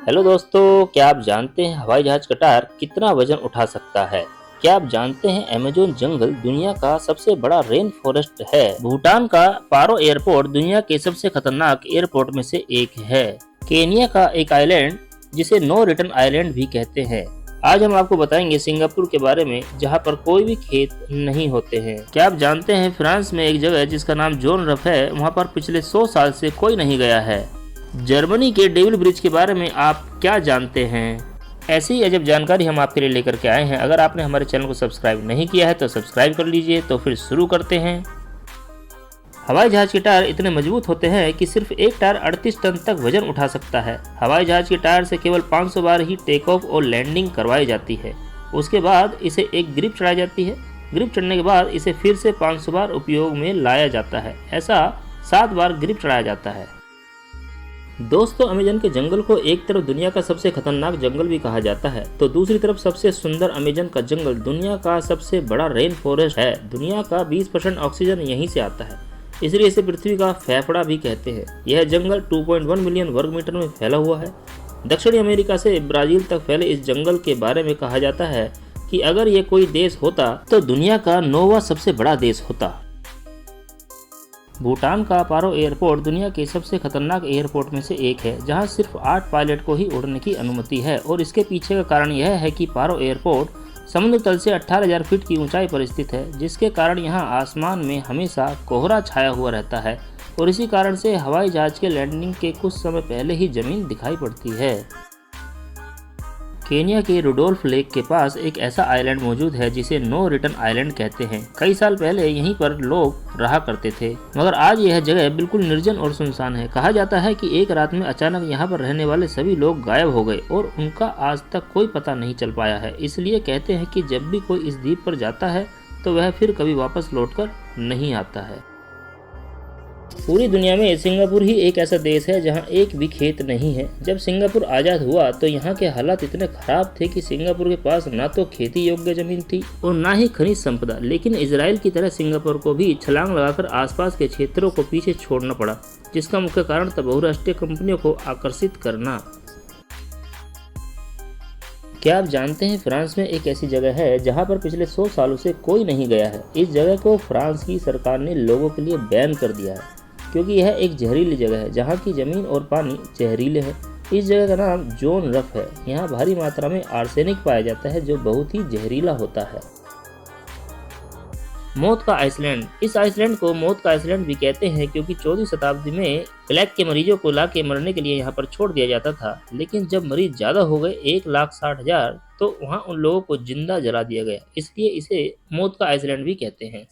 Hello दोस्तों, क्या आप जानते हैं हवाई जहाज कटार कितना वजन उठा सकता है? क्या आप जानते हैं अमेज़न जंगल दुनिया का सबसे बड़ा रेन फॉरेस्ट है? भूटान का पारो एयरपोर्ट दुनिया के सबसे खतरनाक एयरपोर्ट में से एक है। केनिया का एक आइलैंड जिसे नो रिटर्न आइलैंड भी कहते हैं। आज हम आपको बताएंगे सिंगापुर के बारे में, जहां पर कोई भी खेत नहीं होते हैं। क्या आप जानते हैं फ्रांस में एक जगह जिसका नाम जोन रफ है, वहां पर पिछले 100 साल से कोई नहीं गया है। जर्मनी के डेविल ब्रिज के बारे में आप क्या जानते हैं? ऐसी ही अजब जानकारी हम आपके लिए लेकर के आए हैं। अगर आपने हमारे चैनल को सब्सक्राइब नहीं किया है तो सब्सक्राइब कर लीजिए। तो फिर शुरू करते हैं। हवाई जहाज के टायर इतने मजबूत होते हैं कि सिर्फ एक टायर 38 टन तक वजन उठा सकता है। हवाई जहाज के टायर से केवल 500 बार ही टेक ऑफ और लैंडिंग करवाई जाती है। उसके बाद इसे एक ग्रिप चढ़ाई जाती है। ग्रिप चढ़ने के बाद इसे फिर से 500 बार उपयोग में लाया जाता है। ऐसा 7 बार ग्रिप चढ़ाया जाता है। दोस्तों, अमेज़न के जंगल को एक तरफ दुनिया का सबसे खतरनाक जंगल भी कहा जाता है, तो दूसरी तरफ सबसे सुंदर अमेज़न का जंगल दुनिया का सबसे बड़ा रेन फॉरेस्ट है। दुनिया का 20% ऑक्सीजन यहीं से आता है, इसलिए इसे पृथ्वी का फेफड़ा भी कहते हैं। यह जंगल 2.1 मिलियन वर्ग मीटर में फैला हुआ है। दक्षिणी अमेरिका से ब्राज़ील तक फैले इस जंगल के बारे में कहा जाता है कि अगर ये कोई देश होता तो दुनिया का 9वां सबसे बड़ा देश होता। भूटान का पारो एयरपोर्ट दुनिया के सबसे खतरनाक एयरपोर्ट में से एक है, जहां सिर्फ 8 पायलट को ही उड़ने की अनुमति है। और इसके पीछे का कारण यह है कि पारो एयरपोर्ट समुद्र तल से 18,000 फीट की ऊंचाई पर स्थित है, जिसके कारण यहां आसमान में हमेशा कोहरा छाया हुआ रहता है और इसी कारण से हवाई जहाज के लैंडिंग के कुछ समय पहले ही जमीन दिखाई पड़ती है। केनिया के रुडोल्फ लेक के पास एक ऐसा आइलैंड मौजूद है जिसे नो रिटर्न आइलैंड कहते हैं। कई साल पहले यहीं पर लोग रहा करते थे, मगर आज यह जगह बिल्कुल निर्जन और सुनसान है। कहा जाता है कि एक रात में अचानक यहाँ पर रहने वाले सभी लोग गायब हो गए और उनका आज तक कोई पता नहीं चल पाया है। इसलिए कहते हैं कि जब भी कोई इस द्वीप पर जाता है तो वह फिर कभी वापस लौटकर नहीं आता है। पूरी दुनिया में सिंगापुर ही एक ऐसा देश है जहां एक भी खेत नहीं है। जब सिंगापुर आज़ाद हुआ तो यहाँ के हालात इतने खराब थे कि सिंगापुर के पास ना तो खेती योग्य जमीन थी और ना ही खनिज संपदा। लेकिन इजराइल की तरह सिंगापुर को भी छलांग लगाकर आसपास के क्षेत्रों को पीछे छोड़ना पड़ा, जिसका मुख्य कारण था बहुराष्ट्रीय कंपनियों को आकर्षित करना। क्या आप जानते हैं फ्रांस में एक ऐसी जगह है जहां पर पिछले 100 सालों से कोई नहीं गया है। इस जगह को फ्रांस की सरकार ने लोगों के लिए बैन कर दिया है, क्योंकि यह एक जहरीली जगह है जहाँ की जमीन और पानी जहरीले हैं। इस जगह का नाम जोन रफ है। यहाँ भारी मात्रा में आर्सेनिक पाया जाता है जो बहुत ही जहरीला होता है। मौत का आइसलैंड। इस आइसलैंड को मौत का आइसलैंड भी कहते हैं, क्योंकि 14वीं शताब्दी में प्लेग के मरीजों को लाके मरने के लिए यहाँ पर छोड़ दिया जाता था। लेकिन जब मरीज ज्यादा हो गए 1,60,000 तो वहाँ उन लोगों को जिंदा जला दिया गया, इसलिए इसे मौत का आइसलैंड भी कहते हैं।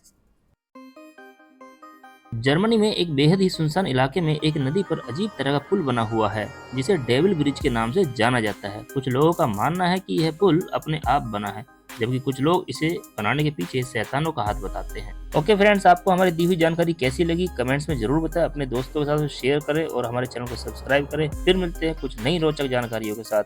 जर्मनी में एक बेहद ही सुनसान इलाके में एक नदी पर अजीब तरह का पुल बना हुआ है, जिसे डेविल ब्रिज के नाम से जाना जाता है। कुछ लोगों का मानना है कि यह पुल अपने आप बना है, जबकि कुछ लोग इसे बनाने के पीछे शैतानों का हाथ बताते हैं। ओके फ्रेंड्स, आपको हमारी दी हुई जानकारी कैसी लगी कमेंट्स में जरूर बताएं। अपने दोस्तों के साथ शेयर करें और हमारे चैनल को सब्सक्राइब करें। फिर मिलते हैं कुछ नई रोचक जानकारियों के साथ।